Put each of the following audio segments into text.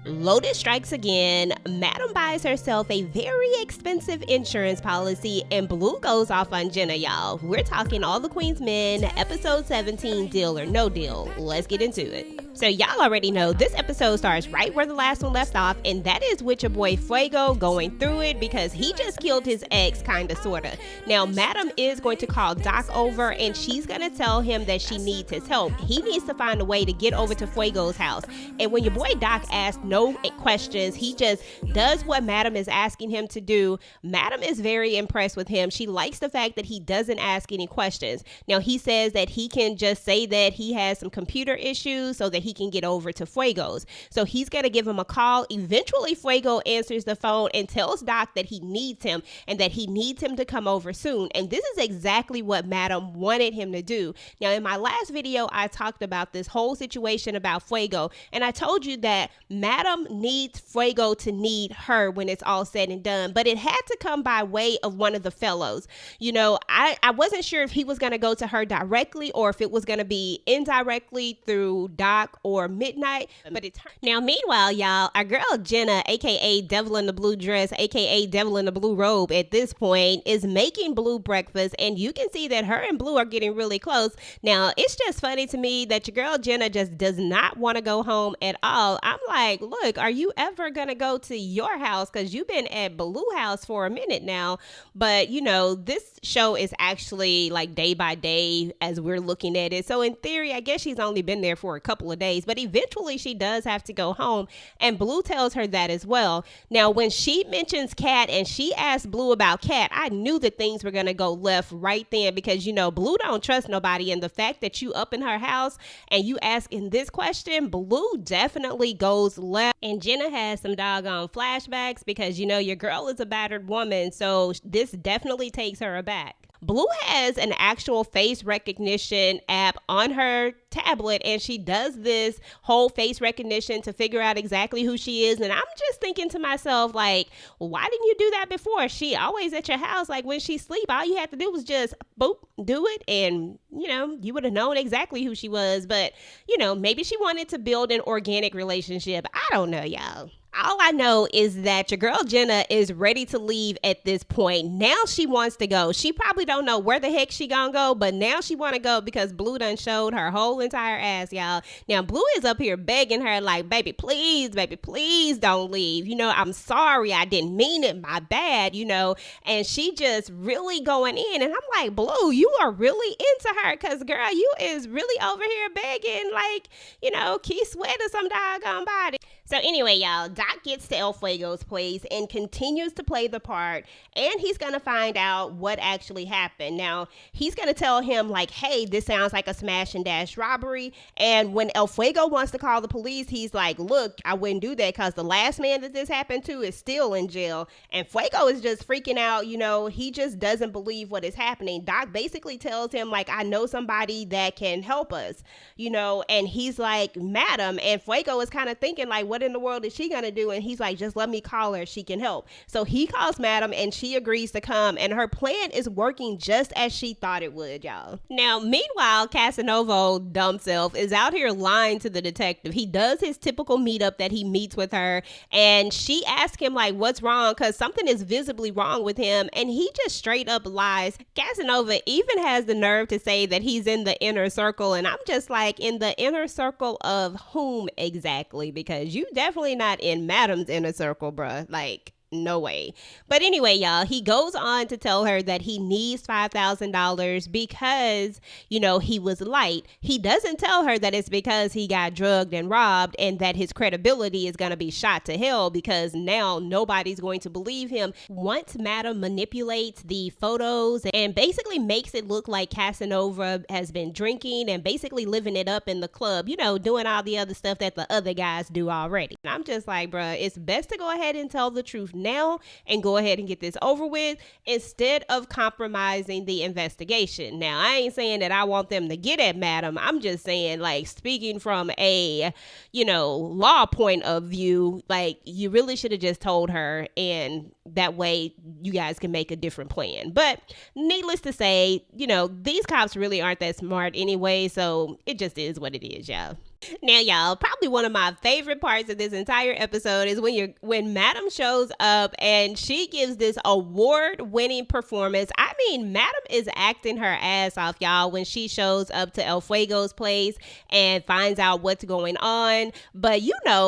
Lotus strikes again. Madam buys herself a very expensive insurance policy, and Blue goes off on Jenna, y'all. We're talking All the Queen's Men, episode 17, Deal or No Deal. Let's get into it. So y'all already know this episode starts right where the last one left off, and that is with your boy Fuego going through it because he just killed his ex, kinda, sorta. Now, Madam is going to call Doc over, and she's gonna tell him that she needs his help. He needs to find a way to get over to Fuego's house. And when your boy Doc asks no questions, he just does what Madam is asking him to do. Madam is very impressed with him. She likes the fact that he doesn't ask any questions. Now, he says that he can just say that he has some computer issues so that he can get over to Fuego's. So he's going to give him a call. Eventually, Fuego answers the phone and tells Doc that he needs him and that he needs him to come over soon. And this is exactly what Madam wanted him to do. Now, in my last video, I talked about this whole situation about Fuego, and I told you that Madam needs Fuego to need her when it's all said and done, but it had to come by way of one of the fellows. You know, I wasn't sure if he was going to go to her directly or if it was going to be indirectly through Doc or Midnight, but it's her. Now, meanwhile, y'all, our girl Jenna, aka Devil in the Blue Dress, aka Devil in the Blue Robe at this point, is making Blue breakfast, and you can see that her and Blue are getting really close. Now, it's just funny to me that your girl Jenna just does not want to go home at all. I'm like, look, are you ever gonna go to your house? Because you've been at Blue house for a minute now. But you know, this show is actually like day by day as we're looking at it. So in theory, I guess she's only been there for a couple of days, but eventually she does have to go home, and Blue tells her that as well. Now, when she mentions Cat and she asks Blue about Cat, I knew that things were gonna go left right then, because you know Blue don't trust nobody, and the fact that you up in her house and you asking this question, Blue definitely goes left. And Jenna has some doggone flashbacks because, you know, your girl is a battered woman, so this definitely takes her aback. Blue has an actual face recognition app on her tablet, and she does this whole face recognition to figure out exactly who she is. And I'm just thinking to myself, like, why didn't you do that before? She always at your house, like when she sleep, all you had to do was just boop, do it, and you know, you would have known exactly who she was. But you know, maybe she wanted to build an organic relationship. I don't know, y'all. All I know is that your girl Jenna is ready to leave at this point. Now she wants to go. She probably don't know where the heck she gonna go, but now she want to go because Blue done showed her whole entire ass, y'all. Now Blue is up here begging her like, baby, please don't leave. You know, I'm sorry. I didn't mean it. My bad, you know. And she just really going in. And I'm like, Blue, you are really into her because, girl, you is really over here begging like, you know, Keith Sweat or some doggone body. So anyway, y'all, Doc gets to El Fuego's place and continues to play the part, and he's going to find out what actually happened. Now, he's going to tell him, like, hey, this sounds like a smash and dash robbery, and when El Fuego wants to call the police, he's like, look, I wouldn't do that because the last man that this happened to is still in jail, and Fuego is just freaking out, you know, he just doesn't believe what is happening. Doc basically tells him, like, I know somebody that can help us, you know, and he's like, Madam, and Fuego is kind of thinking, like, what in the world is she gonna do? And he's like, just let me call her, she can help. So he calls Madam and she agrees to come, and her plan is working just as she thought it would, y'all. Now, meanwhile, Casanova, dumb self, is out here lying to the detective. He does his typical meetup that he meets with her, and she asks him, like, what's wrong? Because something is visibly wrong with him, and he just straight up lies. Casanova even has the nerve to say that he's in the inner circle, and I'm just like, in the inner circle of whom exactly? Because you definitely not in Madam's inner circle, bruh. Like, no way. But anyway, y'all, he goes on to tell her that he needs $5,000 because, you know, he was light. He doesn't tell her that it's because he got drugged and robbed and that his credibility is going to be shot to hell because now nobody's going to believe him. Once Madam manipulates the photos and basically makes it look like Casanova has been drinking and basically living it up in the club, you know, doing all the other stuff that the other guys do already. And I'm just like, bruh, it's best to go ahead and tell the truth now and go ahead and get this over with instead of compromising the investigation. Now, I ain't saying that I want them to get at Madam. I'm just saying, like, speaking from a, you know, law point of view, like, you really should have just told her, and that way you guys can make a different plan. But needless to say, you know, these cops really aren't that smart anyway, so it just is what it is, y'all. Now, y'all, probably one of my favorite parts of this entire episode is when Madam shows up and she gives this award-winning performance. I mean, Madam is acting her ass off, y'all, when she shows up to El Fuego's place and finds out what's going on. But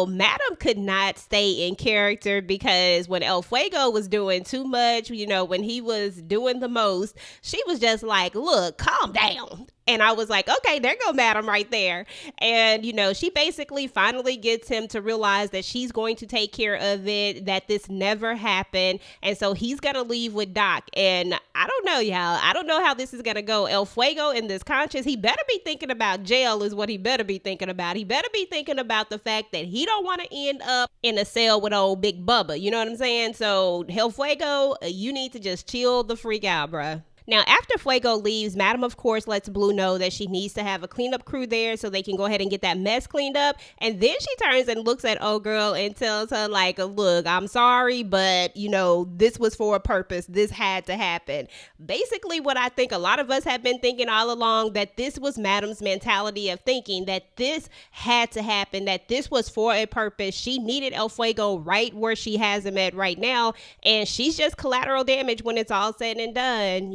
Madam could not stay in character, because when El Fuego was doing too much, when he was doing the most, she was just like, look, calm down. And I was like, okay, there go Madam right there. And, she basically finally gets him to realize that she's going to take care of it, that this never happened. And so he's going to leave with Doc. And I don't know, y'all. I don't know how this is going to go. El Fuego in this conscience, he better be thinking about jail is what he better be thinking about. He better be thinking about the fact that he don't want to end up in a cell with old Big Bubba. You know what I'm saying? So El Fuego, you need to just chill the freak out, bruh. Now, after Fuego leaves, Madam, of course, lets Blue know that she needs to have a cleanup crew there so they can go ahead and get that mess cleaned up. And then she turns and looks at old girl and tells her, like, look, I'm sorry, but, this was for a purpose. This had to happen. Basically, what I think a lot of us have been thinking all along, that this was Madam's mentality of thinking that this had to happen, that this was for a purpose. She needed El Fuego right where she has him at right now. And she's just collateral damage when it's all said and done,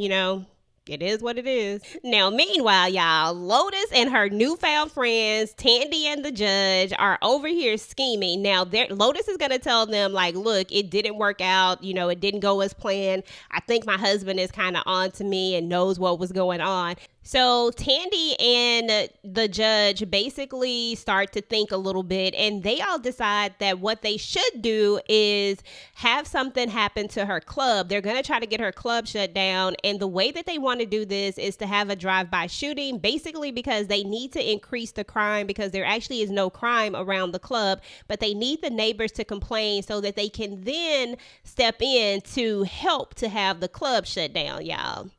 It is what it is. Now, meanwhile, y'all, Lotus and her newfound friends, Tandy and the judge, are over here scheming. Now, Lotus is going to tell them, like, look, it didn't work out. It didn't go as planned. I think my husband is kind of on to me and knows what was going on. So Tandy and the judge basically start to think a little bit, and they all decide that what they should do is have something happen to her club. They're going to try to get her club shut down, and the way that they want to do this is to have a drive-by shooting, basically because they need to increase the crime, because there actually is no crime around the club, but they need the neighbors to complain so that they can then step in to help to have the club shut down, y'all.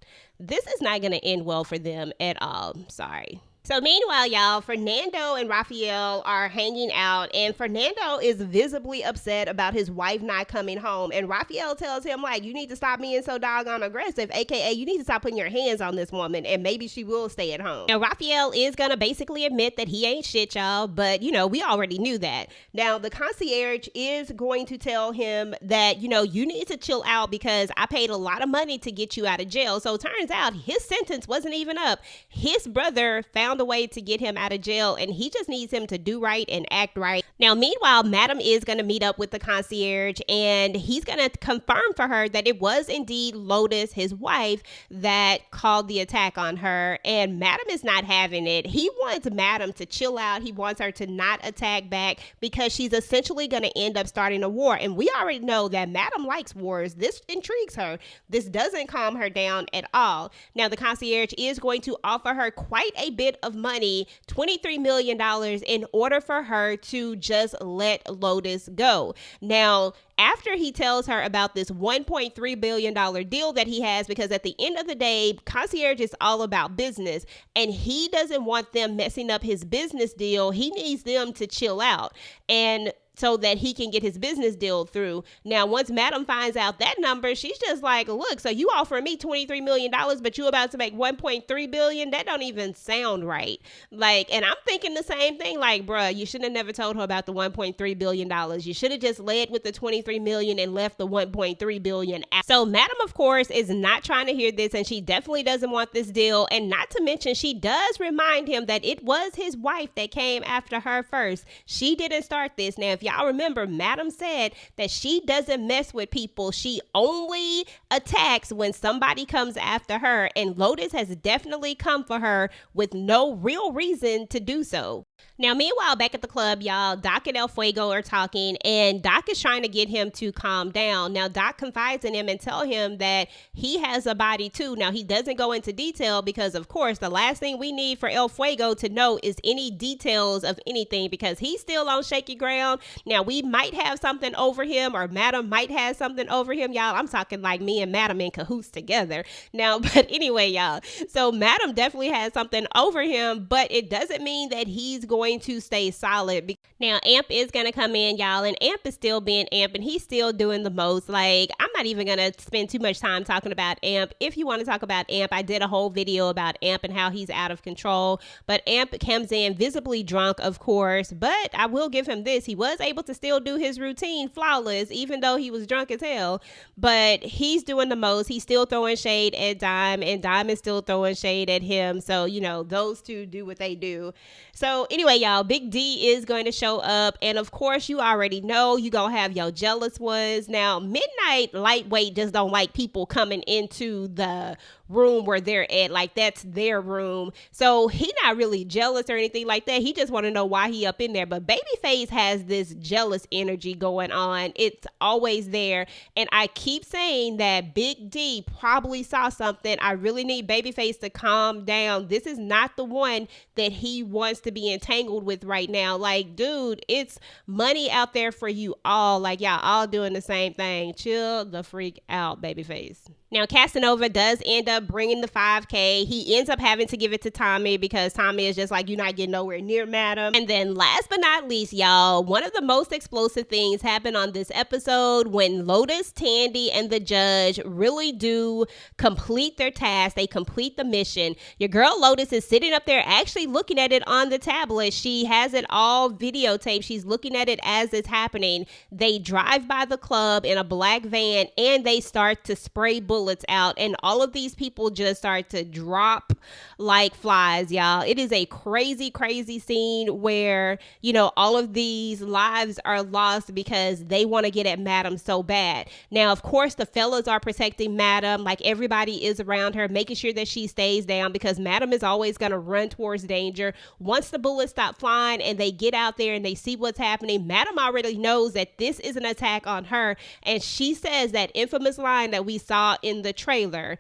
This is not going to end well for them at all. Sorry. So meanwhile, y'all, Fernando and Rafael are hanging out, and Fernando is visibly upset about his wife not coming home. And Rafael tells him, like, you need to stop being so doggone aggressive, aka you need to stop putting your hands on this woman, and maybe she will stay at home. Now, Rafael is going to basically admit that he ain't shit, y'all, but, we already knew that. Now, the concierge is going to tell him that, you need to chill out because I paid a lot of money to get you out of jail. So it turns out his sentence wasn't even up. His brother found a way to get him out of jail, and he just needs him to do right and act right. Now, meanwhile, Madam is going to meet up with the concierge, and he's going to confirm for her that it was indeed Lotus, his wife, that called the attack on her, and Madam is not having it. He wants Madam to chill out. He wants her to not attack back because she's essentially going to end up starting a war, and we already know that Madam likes wars. This intrigues her. This doesn't calm her down at all. Now, the concierge is going to offer her quite a bit of money, $23 million, in order for her to just let Lotus go. Now, after he tells her about this $1.3 billion deal that he has, because at the end of the day, concierge is all about business, and he doesn't want them messing up his business deal. He needs them to chill out, and so that he can get his business deal through. Now, once Madam finds out that number, she's just like, look, so you offering me $23 million, but you about to make $1.3 billion? That don't even sound right. Like, and I'm thinking the same thing, like, bruh, you should have never told her about the $1.3 billion. You should have just led with the $23 million and left the $1.3 billion out. So Madam, of course, is not trying to hear this, and she definitely doesn't want this deal. And not to mention, she does remind him that it was his wife that came after her first. She didn't start this. Now, if y'all remember, Madam said that she doesn't mess with people. She only attacks when somebody comes after her, and Lotus has definitely come for her with no real reason to do so. Now, meanwhile, back at the club, y'all, Doc and El Fuego are talking, and Doc is trying to get him to calm down. Now, Doc confides in him and tell him that he has a body too. Now, he doesn't go into detail because, of course, the last thing we need for El Fuego to know is any details of anything, because he's still on shaky ground. Now, we might have something over him, or Madam might have something over him, y'all. I'm talking like me and Madam in cahoots together. Now, but anyway, y'all, so Madam definitely has something over him, but it doesn't mean that he's going to stay solid. Now, Amp is going to come in, y'all, and Amp is still being Amp, and he's still doing the most. Like, I'm not even going to spend too much time talking about Amp. If you want to talk about Amp, I did a whole video about Amp and how he's out of control. But Amp comes in visibly drunk, of course, but I will give him this. He was able to still do his routine flawless, even though he was drunk as hell. But he's doing the most. He's still throwing shade at Dime, and Dime is still throwing shade at him. So, you know, those two do what they do. So anyway, y'all, Big D is going to show up. And of course, you already know you going to have your jealous ones. Now, Midnight Lightweight just don't like people coming into the room where they're at. Like, that's their room. So he not really jealous or anything like that. He just want to know why he up in there. But Babyface has this jealous energy going on. It's always there. And I keep saying that Big D probably saw something. I really need Babyface to calm down. This is not the one that he wants to be entangled with right now. Like, dude, it's money out there for you all. Like, y'all all doing the same thing. Chill the freak out, Babyface. Now, Casanova does end up bringing the 5K. He ends up having to give it to Tommy because Tommy is just like, you're not getting nowhere near Madam. And then last but not least, y'all, one of the most explosive things happened on this episode when Lotus, Tandy, and the judge really do complete their task. They complete the mission. Your girl Lotus is sitting up there actually looking at it on the tablet. She has it all videotaped. She's looking at it as it's happening. They drive by the club in a black van and they start to spray bullets out, and all of these people just start to drop like flies, y'all. It is a crazy scene where, you know, all of these lives are lost because they want to get at Madam so bad. Now, of course, the fellas are protecting Madam. Like, everybody is around her, making sure that she stays down because Madam is always going to run towards danger. Once the bullets stop flying and they get out there and they see what's happening, Madam already knows that this is an attack on her, and she says that infamous line that we saw in the trailer.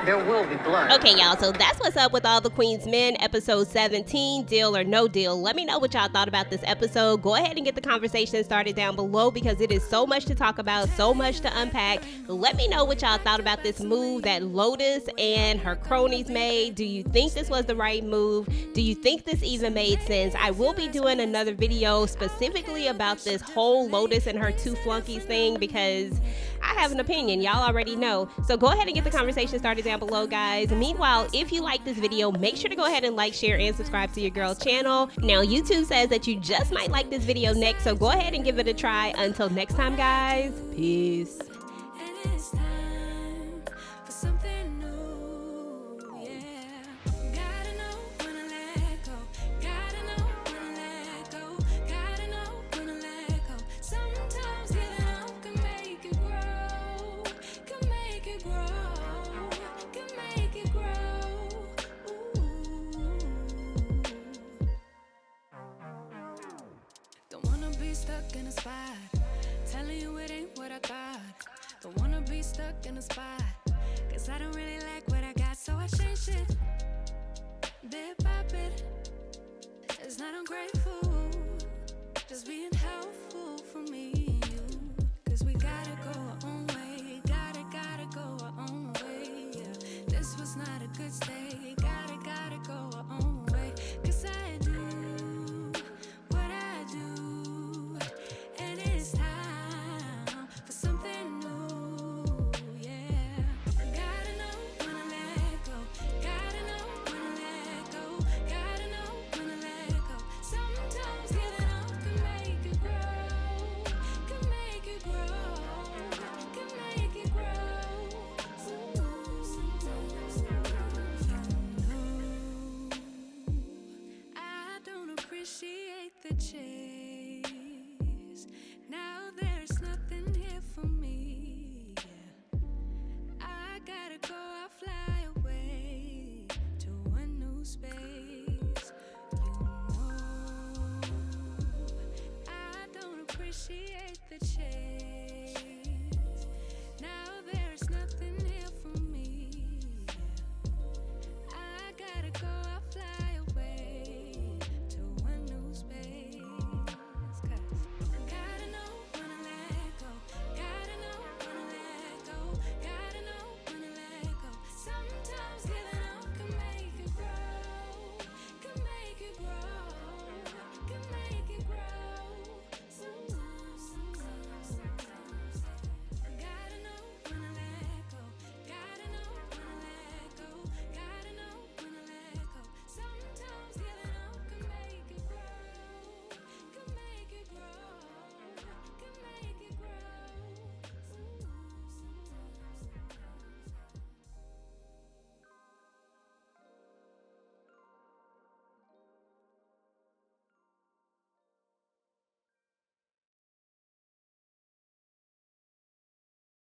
There will be blood. Okay, y'all, so that's what's up with All the Queen's Men, episode 17, Deal or No Deal. Let me know what y'all thought about this episode. Go ahead and get the conversation started down below because it is so much to talk about, so much to unpack. Let me know what y'all thought about this move that Lotus and her cronies made. Do you think this was the right move? Do you think this even made sense? I will be doing another video specifically about this whole Lotus and her two flunkies thing because I have an opinion. Y'all already know. So go ahead and get the conversation started down below, guys. Meanwhile, if you like this video, make sure to go ahead and like, share, and subscribe to your girl's channel. Now, YouTube says that you just might like this video next, so go ahead and give it a try. Until next time, guys. Peace. Stuck in a spot, telling you it ain't what I thought. Don't wanna be stuck in a spot, cause I don't really like what I got, so I changed it. Bit by bit, it's not ungrateful.